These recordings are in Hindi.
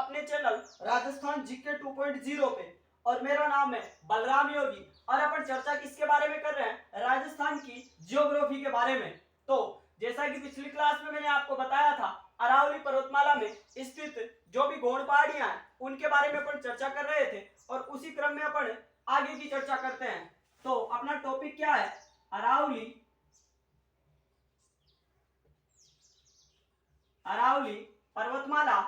अपने चैनल राजस्थान जीके 2.0 पे। और मेरा नाम है बलराम योगी और अपन चर्चा किसके बारे में कर रहे हैं? राजस्थान की ज्योग्राफी के बारे में। तो जैसा कि पिछली क्लास में मैंने आपको बताया था, अरावली पर्वतमाला में स्थित जो भी गौड़ पहाड़ियां हैं उनके बारे में अपन चर्चा कर रहे थे और उसी क्रम में अपन आगे की चर्चा करते हैं। तो अपना टॉपिक क्या है? अरावली पर्वतमाला,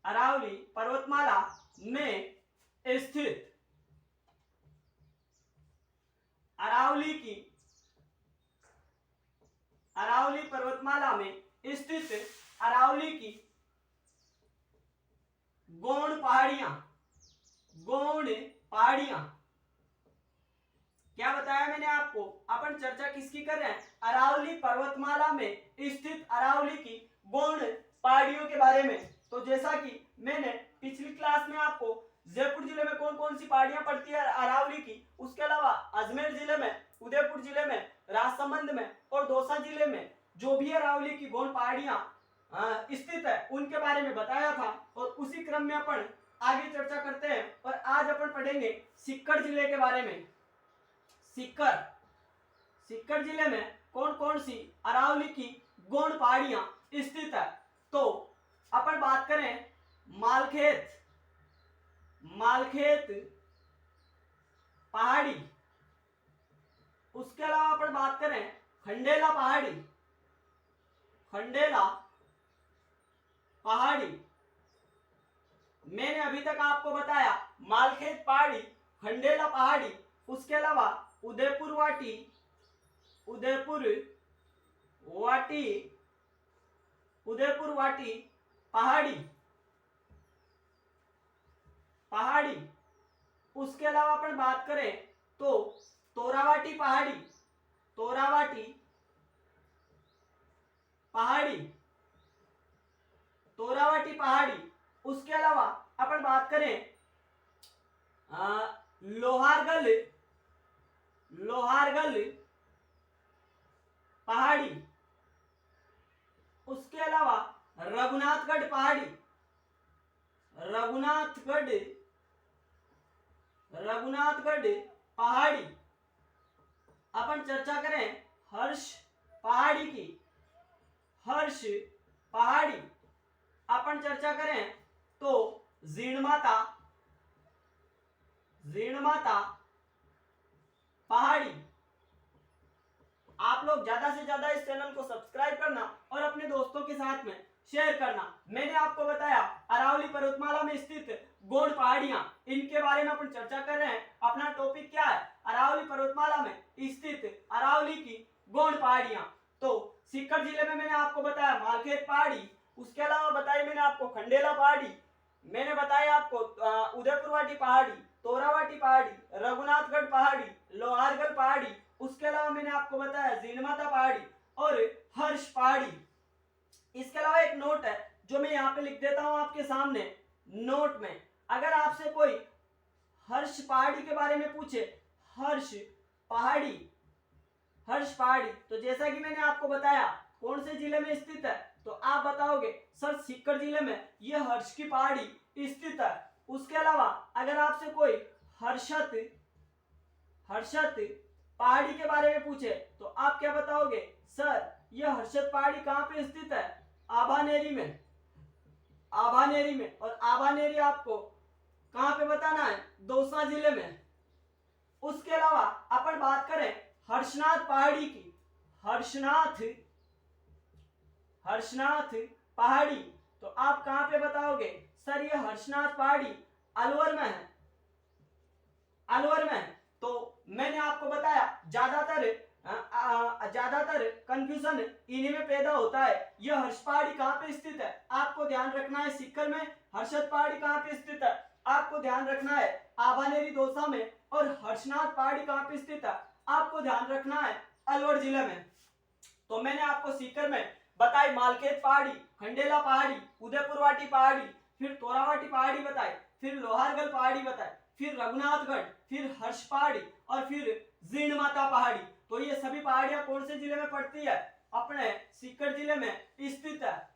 अरावली पर्वतमाला में स्थित अरावली पर्वतमाला में स्थित अरावली की गौड़ पहाड़ियां। क्या बताया मैंने आपको? अपन चर्चा किसकी कर रहे हैं? अरावली पर्वतमाला में स्थित अरावली की गौड़ पहाड़ियों के बारे में। तो जैसा कि मैंने पिछली क्लास में आपको जयपुर जिले में कौन कौन सी पहाड़ियां पड़ती है अरावली की, उसके अलावा अजमेर जिले में, उदयपुर जिले में, राजसमंद में और दौसा जिले में जो भी अरावली की गौड़ पहाड़ियां स्थित है उनके बारे में बताया था। और उसी क्रम में अपन आगे चर्चा करते हैं और आज अपन पढ़ेंगे सीकर जिले के बारे में। सीकर जिले में कौन कौन सी अरावली की गौड़ पहाड़ियां स्थित है? तो अपन बात करें मालखेत पहाड़ी, उसके अलावा अपन बात करें खंडेला पहाड़ी। मैंने अभी तक आपको बताया मालखेत पहाड़ी, खंडेला पहाड़ी, उसके अलावा उदयपुर वाटी पहाड़ी। उसके अलावा अपन बात करें तो तोरावाटी पहाड़ी। उसके अलावा अपन बात करें लोहारगल पहाड़ी। उसके अलावा रघुनाथगढ़ पहाड़ी। अपन चर्चा करें हर्ष पहाड़ी। अपन चर्चा करें तो जीण माता पहाड़ी। आप लोग ज्यादा से ज्यादा इस चैनल को सब्सक्राइब करना और अपने दोस्तों के साथ में शेयर करना। मैंने आपको बताया अरावली पर्वतमाला में स्थित गौड़ पहाड़ियां, इनके बारे में अपन चर्चा कर रहे हैं। अपना टॉपिक क्या है? अरावली पर्वतमाला में स्थित अरावली की गौड़ पहाड़ियां। तो सीकर जिले में मैंने आपको बताया मालखेत पहाड़ी, उसके अलावा बताई मैंने आपको खंडेला पहाड़ी, मैंने बताया आपको उदयपुर वाटी पहाड़ी, तोरावाटी पहाड़ी, रघुनाथगढ़ पहाड़ी, लोहारगल पहाड़ी, उसके अलावा मैंने आपको बताया जीणमाता पहाड़ी और हर्ष पहाड़ी। इसके अलावा एक नोट है जो मैं यहाँ पे लिख देता हूं आपके सामने। नोट में अगर आपसे कोई हर्ष पहाड़ी के बारे में पूछे, हर्ष पहाड़ी, तो जैसा कि मैंने आपको बताया कौन से जिले में स्थित है, तो आप बताओगे सर सीकर जिले में यह हर्ष की पहाड़ी स्थित है। उसके अलावा अगर आपसे कोई हर्षत पहाड़ी के बारे में पूछे तो आप क्या बताओगे? सर यह हर्षत पहाड़ी कहां पे स्थित है? आभानेरी में। और आभानेरी आपको कहां पे बताना है? दौसा जिले में। उसके अलावा अपन बात करें हर्षनाथ पहाड़ी की, हर्षनाथ पहाड़ी, तो आप कहां पे बताओगे? सर यह हर्षनाथ पहाड़ी अलवर में है। तो मैंने आपको बताया ज्यादातर कंफ्यूजन इन्हीं में पैदा होता है। यह हर्ष पहाड़ी कहां पे स्थित है? आपको ध्यान रखना है सीकर में। हर्षद पहाड़ी कहां पे स्थित है? आपको ध्यान रखना है आभानेरी दौसा में। और हर्षनाथ पहाड़ी कहां पे स्थित है? आपको ध्यान रखना है अलवर जिले में। तो मैंने आपको सीकर में बताई मालखेत पहाड़ी, खंडेला पहाड़ी, उदयपुर वाटी पहाड़ी, फिर तोरावाटी पहाड़ी बताई, फिर लोहारगल पहाड़ी बताई, फिर रघुनाथगढ़, फिर हर्ष पहाड़ी और फिर जीण माता पहाड़ी। तो ये सभी पहाड़ियां कौन से जिले में पड़ती है? अपने सीकर जिले में स्थित है।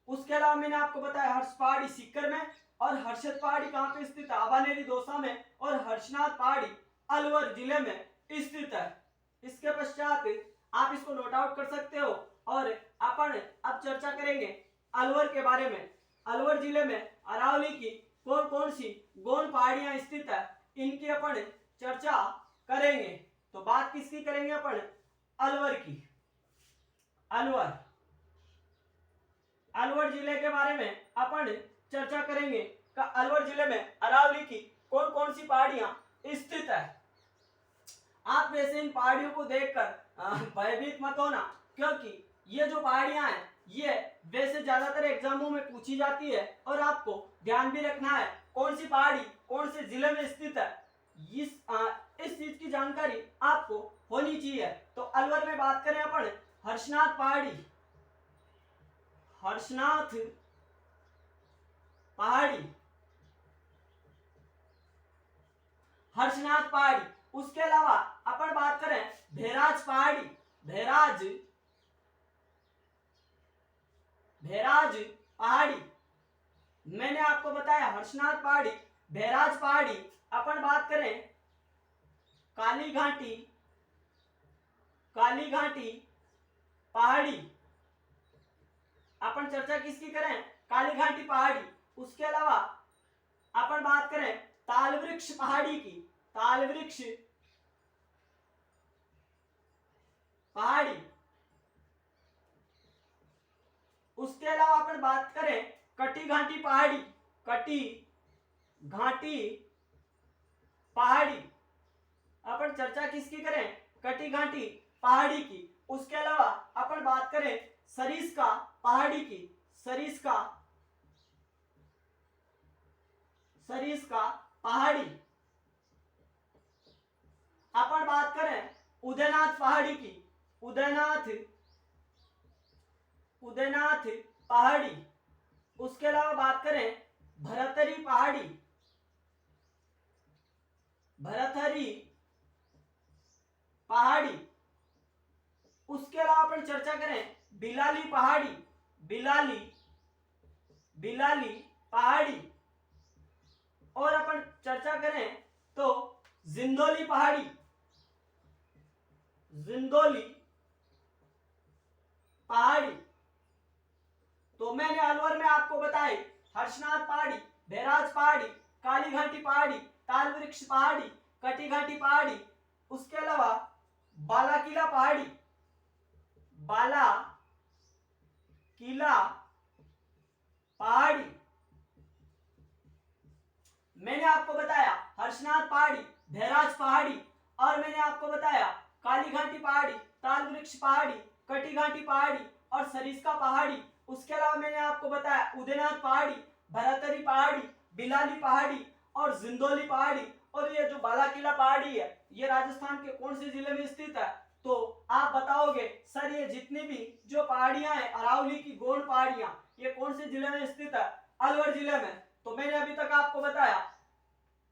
उसके अलावा मैंने आपको बताया हर्ष पहाड़ी सीकर में और हर्षद पहाड़ी कहाँ पे स्थित है, आबानेरी दौसा में, और हर्षनाथ पहाड़ी अलवर जिले में स्थित है। इसके पश्चात आप इसको नोट आउट कर सकते हो। और अपन अब चर्चा करेंगे अलवर के बारे में। अलवर जिले में अरावली की कौन कौन सी गौण पहाड़ियां स्थित है, इनकी अपन चर्चा करेंगे। तो बात किसकी करेंगे अपन, अलवर की। अलवर अलवर जिले के बारे में अपन चर्चा करेंगे कि अलवर जिले में अरावली की कौन कौन सी पहाड़ियां स्थित है। आप वैसे इन पहाड़ियों को देखकर भयभीत मत होना, क्योंकि ये जो पहाड़ियां हैं ये वैसे ज्यादातर एग्जामों में पूछी जाती है और आपको ध्यान भी रखना है कौन सी पहाड़ी कौन से जिले में स्थित है। इस चीज की जानकारी आपको होनी चाहिए। तो अलवर में बात करें अपन हर्षनाथ पहाड़ी, हर्षनाथ पहाड़ी, हर्षनाथ पहाड़ी। उसके अलावा अपन बात करें भैराज पहाड़ी, भैराज पहाड़ी। मैंने आपको बताया हर्षनाथ पहाड़ी, भैराज पहाड़ी। अपन बात करें काली घाटी, काली घाटी पहाड़ी। अपन चर्चा किसकी करें, काली घाटी पहाड़ी। उसके अलावा अपन बात करें ताल वृक्ष पहाड़ी की, ताल वृक्ष पहाड़ी। उसके अलावा अपन बात करें कटी घाटी पहाड़ी, कटी घाटी पहाड़ी। अपन चर्चा किसकी करें, कटी घाटी पहाड़ी की। उसके अलावा अपन बात करें सरिस्का पहाड़ी की, सरिस्का पहाड़ी। अपन बात करें उदयनाथ पहाड़ी की, उदयनाथ पहाड़ी। उसके अलावा बात करें भरतरी पहाड़ी, भरतरी पहाड़ी। उसके अलावा अपन चर्चा करें बिलाली पहाड़ी, बिलाली पहाड़ी। और अपन चर्चा करें तो जिंदोली पहाड़ी, जिंदोली पहाड़ी। तो मैंने अलवर में आपको बताए हर्षनाथ पहाड़ी, भैराज पहाड़ी, काली घाटी पहाड़ी, ताल वृक्ष पहाड़ी, कटी घाटी पहाड़ी। उसके अलावा बालाकिला पहाड़ी, बालाकिला पहाड़ी। मैंने आपको बताया हर्षनाथ पहाड़ी, भैराज पहाड़ी, और मैंने आपको बताया काली घाटी पहाड़ी, ताल वृक्ष पहाड़ी, कटी घाटी पहाड़ी और सरिस्का पहाड़ी। उसके अलावा मैंने आपको बताया उदयनाथ पहाड़ी, भरतरी पहाड़ी, बिलाली पहाड़ी और जिंदोली पहाड़ी। और ये जो बालाकिला पहाड़ी है ये राजस्थान के कौन से जिले में स्थित है। तो आप बताओगे सर ये जितनी भी जो पहाड़ियां हैं अरावली की गौण पहाड़ियां ये कौन से जिले में स्थित है, अलवर जिले में। तो मैंने अभी तक आपको बताया,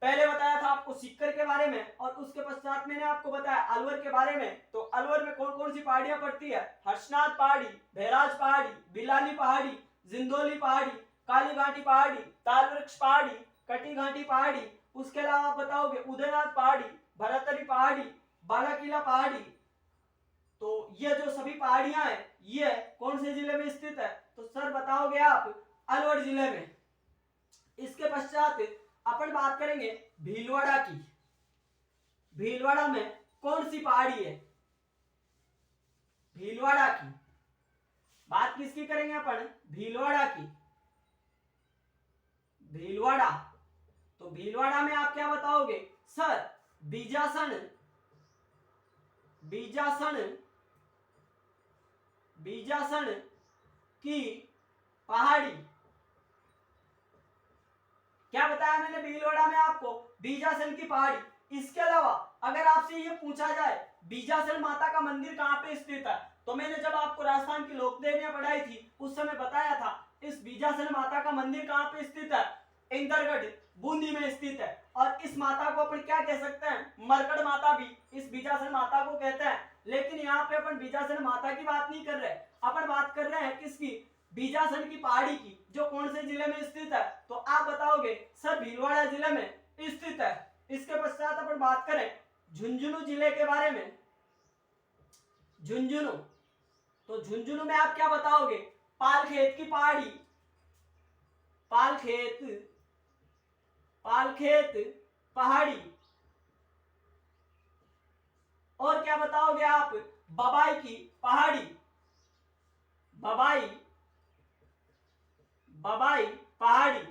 पहले बताया था आपको सीकर के बारे में और उसके पश्चात मैंने आपको बताया अलवर के बारे में। तो अलवर में कौन कौन सी पहाड़ियां पड़ती है, हर्षनाथ पहाड़ी, भैराज पहाड़ी, बिलाली पहाड़ी, जिंदोली पहाड़ी, काली घाटी पहाड़ी, ताल वृक्ष पहाड़ी, कटी घाटी पहाड़ी। उसके अलावा आप बताओगे उदयनाथ पहाड़ी, भरतरी पहाड़ी, बालाकिला पहाड़ी। तो ये जो सभी पहाड़ियां हैं ये कौन से जिले में स्थित है, तो सर बताओगे आप अलवर जिले में। इसके पश्चात अपन बात करेंगे भीलवाड़ा की। भीलवाड़ा में कौन सी पहाड़ी है, भीलवाड़ा की। बात किसकी करेंगे अपन, भीलवाड़ा की। भीलवाड़ा, तो भीलवाड़ा में आप क्या बताओगे सर, बीजासन, बीजासन की पहाड़ी। क्या बताया मैंने भीलवाड़ा में आपको, बीजासन की पहाड़ी। इसके अलावा अगर आपसे ये पूछा जाए बीजासन माता का मंदिर कहाँ पे स्थित है, तो मैंने जब आपको राजस्थान की लोक देवियां पढ़ाई थी उस समय बताया था इस बीजासन माता का मंदिर कहाँ पे स्थित है, इंदरगढ़ बूंदी में स्थित है। और इस माता को अपन क्या कह सकते हैं, मरकड़ माता भी इस बीजासन माता को कहते हैं। लेकिन यहाँ पे अपन बीजासन माता की बात नहीं कर रहे, अपन बात कर रहे हैं किसकी, बीजासन की पहाड़ी की, जो कौन से जिले में स्थित है, तो आप बताओगे सर भीलवाड़ा जिले में स्थित है। इसके पश्चात अपन बात करें झुंझुनू जिले के बारे में, झुंझुनू, तो झुंझुनू में आप क्या बताओगे, पालखेत की पहाड़ी, पालखेत, पालखेत पहाड़ी। और क्या बताओगे आप, बबाई की पहाड़ी, बबाई, बबाई पहाड़ी।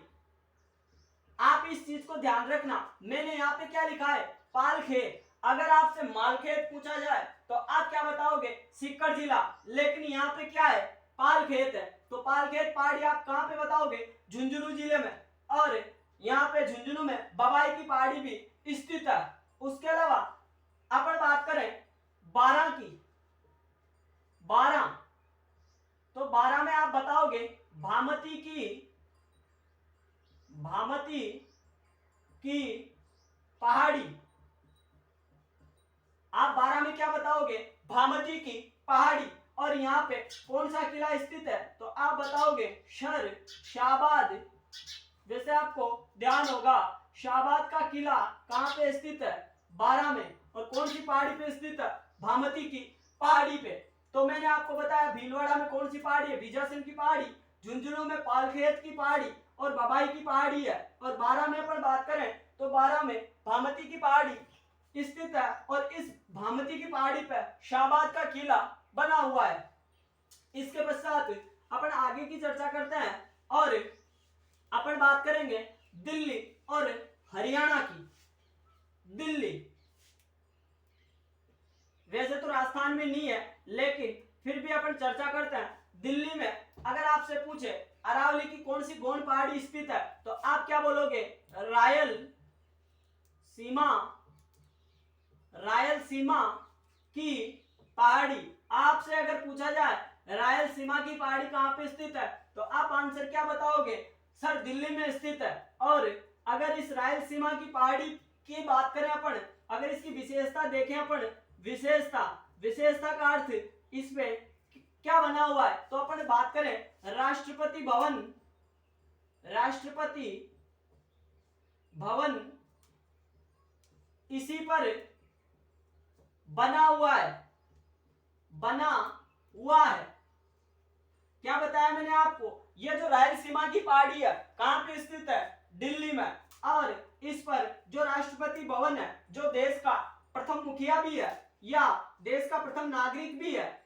आप इस चीज को ध्यान रखना, मैंने यहाँ पे क्या लिखा है, पालखेत। अगर आपसे मालखेत पूछा जाए तो आप क्या बताओगे, सीकर जिला, लेकिन यहाँ पे क्या है, पालखेत है। तो पालखेत पहाड़ी आप कहाँ पे बताओगे, झुंझुनू जिले में। और यहाँ पे झुंझुनू में बबाई की पहाड़ी भी स्थित है। उसके अलावा अपन बात करें बारां की, बारां, तो बारां में आप बताओगे भामती की, भामती की पहाड़ी। आप बारां में क्या बताओगे, भामती की पहाड़ी। और यहाँ पे कौन सा किला स्थित है, तो आप बताओगे शर शाहबाद। जैसे आपको ध्यान होगा शाहबाद का किला कहाँ पे स्थित है, बारां में, और कौन सी पहाड़ी पे स्थित है, भामती की पहाड़ी पे। तो मैंने आपको बताया भीलवाड़ा में कौन सी पहाड़ी है, बीजासन की पहाड़ी, झुंझुनू में पालखेत की पहाड़ी और बबाई की पहाड़ी है। और बारां में अपन बात करें तो बारां में भामती की पहाड़ी स्थित है, और इस भामती की पहाड़ी पर शाहबाद का किला बना हुआ है। इसके पश्चात अपन आगे की चर्चा करते हैं और अपन बात करेंगे दिल्ली और हरियाणा की। दिल्ली वैसे तो राजस्थान में नहीं है, लेकिन फिर भी अपन चर्चा करते हैं। दिल्ली में अगर आपसे पूछे अरावली की कौन सी गौण पहाड़ी स्थित है, तो आप क्या बोलोगे, रायल सीमा, रायल सीमा की पहाड़ी। आपसे अगर पूछा जाए रायल सीमा की पहाड़ी कहां पे स्थित है, तो आप आंसर क्या बताओगे, सर दिल्ली में स्थित है। और अगर इस रायल सीमा की पहाड़ी की बात करें अपन, अगर इसकी विशेषता देखें अपन, विशेषता, विशेषता का अर्थ इसमें क्या बना हुआ है, तो अपन बात करें राष्ट्रपति भवन, राष्ट्रपति भवन इसी पर बना हुआ है, बना हुआ है। क्या बताया मैंने आपको, ये जो रायलसीमा की पहाड़ी है कहां पे स्थित है, दिल्ली में। और इस पर जो राष्ट्रपति भवन है, जो देश का प्रथम मुखिया भी है या देश का प्रथम नागरिक भी है,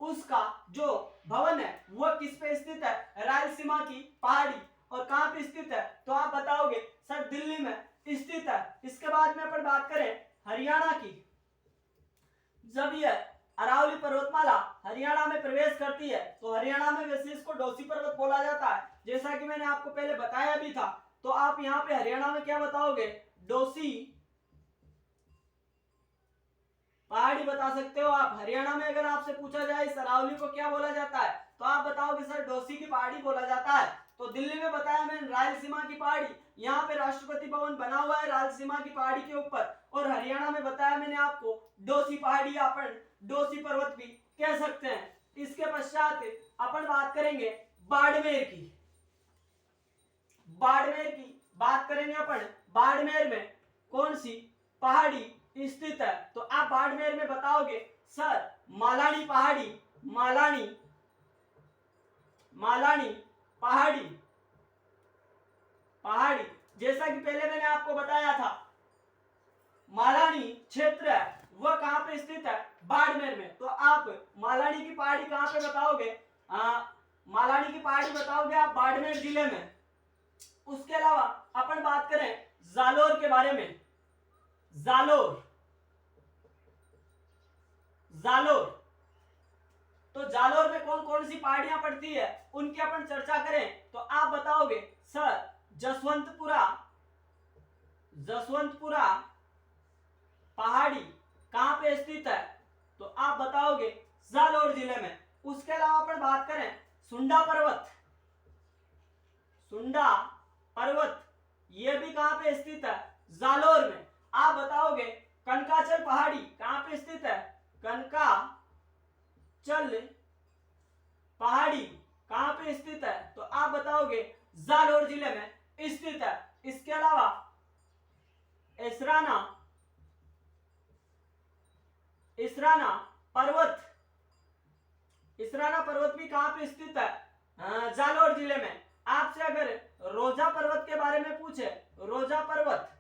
उसका जो भवन है वह किस पे स्थित है, रायलसीमा की पहाड़ी। और कहां पे स्थित है, तो आप बताओगे सर दिल्ली में स्थित है। इसके बाद में अपन बात करें हरियाणा की। जब यह अरावली पर्वतमाला हरियाणा में प्रवेश करती है तो हरियाणा में वैसे इसको डोसी पर्वत बोला जाता है, जैसा कि मैंने आपको पहले बताया भी था। तो आप यहाँ पे हरियाणा में क्या बताओगे, डोसी पहाड़ी बता सकते हो आप। हरियाणा में अगर आपसे पूछा जाए इस अरावली को क्या बोला जाता है, तो आप बताओगे सर डोसी की पहाड़ी बोला जाता है। तो दिल्ली में बताया मैंने रायलसीमा की पहाड़ी, यहाँ पे राष्ट्रपति भवन बना हुआ है रायलसीमा की पहाड़ी के ऊपर। और हरियाणा में बताया मैंने आपको डोसी पहाड़ी, अपन डोसी पर्वत भी कह सकते हैं। इसके पश्चात अपन बात करेंगे बाड़मेर की। बाड़मेर की बात करेंगे अपन, बाड़मेर में कौन सी पहाड़ी स्थित है, तो आप बाड़मेर में बताओगे सर मालानी पहाड़ी, मालानी, मालानी पहाड़ी, पहाड़ी। जैसा कि पहले मैंने आपको बताया था मालानी क्षेत्र है वह कहां पे स्थित है, बाड़मेर में। तो आप मालानी की पहाड़ी कहां पे बताओगे, मालानी की पहाड़ी बताओगे आप बाड़मेर जिले में। उसके अलावा अपन बात करें जालोर के बारे में, जालोर, जालोर, तो जालोर में कौन कौन सी पहाड़ियां पड़ती है उनकी अपन चर्चा करें, तो आप बताओगे सर जसवंतपुरा, जसवंतपुरा पहाड़ी कहां पे स्थित है, तो आप बताओगे जालोर जिले में। उसके अलावा अपन बात करें सुंडा पर्वत, सुंडा पर्वत ये भी कहां पे स्थित है, जालोर में। आप बताओगे कनकाचल पहाड़ी कहां पे स्थित है, कनकाचल पहाड़ी कहां पे स्थित है? तो आप बताओगे जालोर जिले में स्थित है। इसके अलावा इसराना पर्वत, इसराना पर्वत भी कहां पे स्थित है? जालोर जिले में। आपसे अगर रोजा पर्वत के बारे में पूछे, रोजा पर्वत,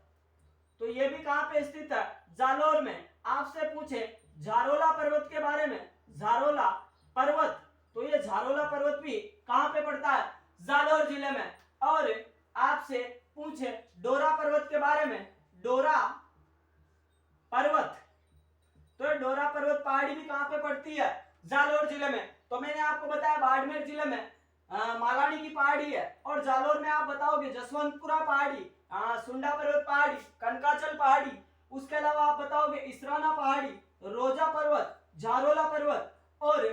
तो ये भी कहां पे स्थित है? जालोर में। आपसे पूछे झारोला पर्वत के बारे में, झारोला पर्वत, तो ये झारोला पर्वत भी कहां पे पड़ता है? जालोर जिले में। और आपसे पूछे डोरा पर्वत के बारे में, डोरा पर्वत, तो डोरा पर्वत पहाड़ी भी कहां पे पड़ती है? जालोर जिले में। तो मैंने आपको बताया बाड़मेर जिले में मालानी की पहाड़ी है, और जालोर में आप बताओगे जसवंतपुरा पहाड़ी, सुंडा पर्वत पहाड़ी, कनकाचल पहाड़ी, उसके अलावा आप बताओगे इसराना पहाड़ी, रोजा पर्वत, झारोला पर्वत और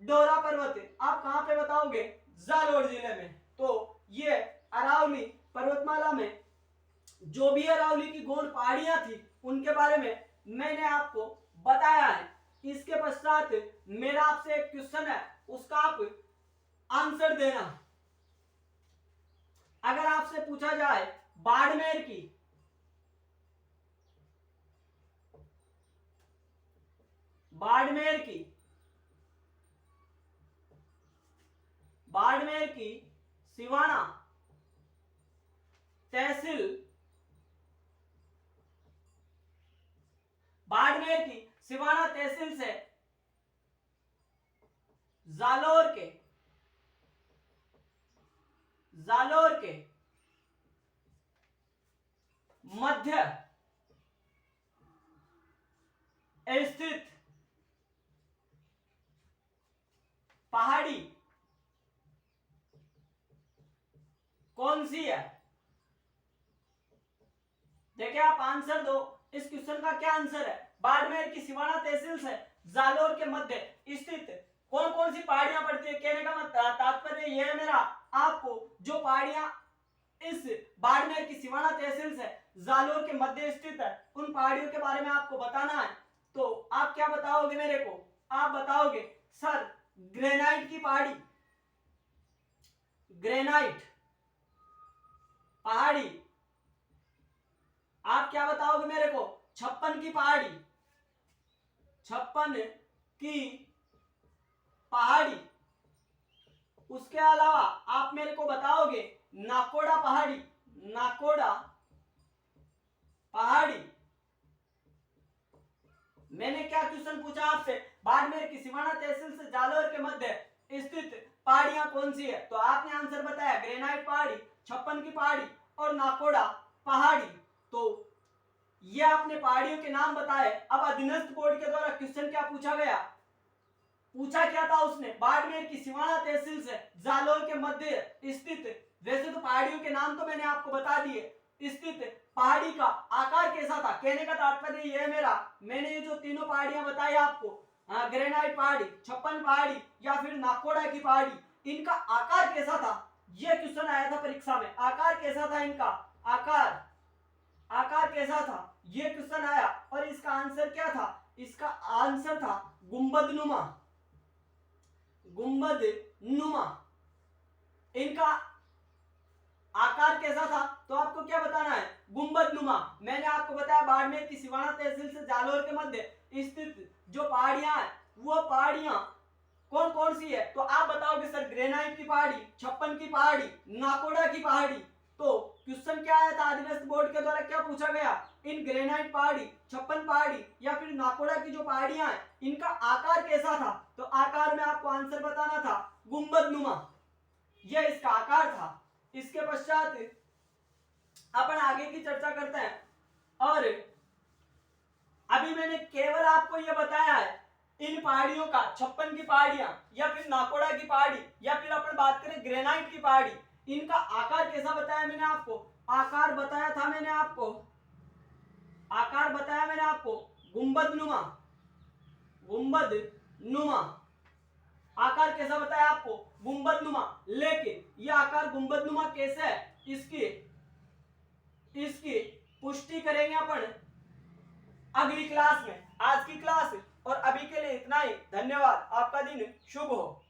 डोरा पर्वत। आप कहां पे बताओगे? जालोर जिले में। तो ये अरावली पर्वतमाला में जो भी अरावली की गौड़ पहाड़ियां थी उनके बारे में मैंने आपको बताया है। इसके पश्चात मेरा आपसे एक क्वेश्चन है, उसका आप आंसर देना। अगर आपसे पूछा जाए बाड़मेर की, बाड़मेर की सिवाना तहसील, बाड़मेर की सिवाना तहसील से जालोर के मध्य स्थित पहाड़ी कौन सी है? देखिए आप आंसर दो। इस क्वेश्चन का क्या आंसर है? बाड़मेर की सिवाना तहसील से जालोर के मध्य स्थित कौन कौन सी पहाड़ियां पड़ती है? कहने का तात्पर्य यह है मेरा, आपको जो पहाड़ियां इस बाड़मेर की सिवाना तहसील से जालोर के मध्य स्थित है उन पहाड़ियों के बारे में आपको बताना है। तो आप क्या बताओगे मेरे को? आप बताओगे सर ग्रेनाइट की पहाड़ी, ग्रेनाइट पहाड़ी। आप क्या बताओगे मेरे को? छप्पन की पहाड़ी, छप्पन की पहाड़ी। उसके अलावा आप मेरे को बताओगे नाकोड़ा पहाड़ी, नाकोड़ा पहाड़ी। मैंने क्या क्वेश्चन पूछा आपसे? बाड़मेर की सिवाना तहसील से जालोर के मध्य स्थित पहाड़ियां कौन सी है? तो आपने आंसर बताया ग्रेनाइट पहाड़ी, छप्पन की पहाड़ी और नाकोड़ा पहाड़ी। तो ये आपने पहाड़ियों के नाम बताए। अब अधीनस्थ बोर्ड के द्वारा क्वेश्चन क्या पूछा गया? पूछा क्या था उसने? बाड़मेर की सिवाना तहसील से जालोर के मध्य स्थित, वैसे तो पहाड़ियों के नाम तो मैंने आपको बता दिए, स्थित पहाड़ी का आकार कैसा था? कहने का तात्पर्य यह है मेरा, मैंने ये जो तीनों पहाड़ियां बताई आपको, ग्रेनाइट पहाड़ी, छप्पन पहाड़ी या फिर नाकोड़ा की पहाड़ी, इनका आकार कैसा था? ये क्वेश्चन आया था परीक्षा में। आकार कैसा था इनका? आकार कैसा था? ये क्वेश्चन आया। और इसका आंसर क्या था? इसका आंसर था गुंबदनुमा, गुंबदनुमा। इनका आकार कैसा था? तो आपको क्या बताना है? गुंबदनुमा। मैंने आपको बताया बाड़मेर की सिवाना तहसील से जालोर के मध्य स्थित जो पहाड़ियां हैं वो पहाड़ियां कौन कौन सी है? तो आप बताओगे सर ग्रेनाइट की पहाड़ी, छप्पन की पहाड़ी, नाकोड़ा की पहाड़ी। तो क्वेश्चन क्या आया था अधीनस्थ बोर्ड के द्वारा? क्या पूछा गया? इन ग्रेनाइट पहाड़ी, छप्पन पहाड़ी या फिर नाकोड़ा की जो पहाड़ियां हैं इनका आकार कैसा था? तो आकार में आपको आंसर बताना था गुंबदनुमा, यह इसका आकार था। इसके पश्चात अपन आगे की चर्चा करते हैं। और अभी मैंने केवल आपको यह बताया है इन पहाड़ियों का, छप्पन की पहाड़ियां या फिर नाकोड़ा की पहाड़ी या फिर अपन बात करें ग्रेनाइट की पहाड़ी, इनका आकार कैसा बताया मैंने आपको? आकार बताया था मैंने आपको, आकार बताया मैंने आपको गुंबदनुमा, गुंबदनुमा। आकार कैसा बताया आपको? गुंबदनुमा। लेकिन यह आकार गुंबदनुमा कैसे है इसकी पुष्टि करेंगे अपन अगली क्लास में। आज की क्लास और अभी के लिए इतना ही। धन्यवाद। आपका दिन शुभ हो।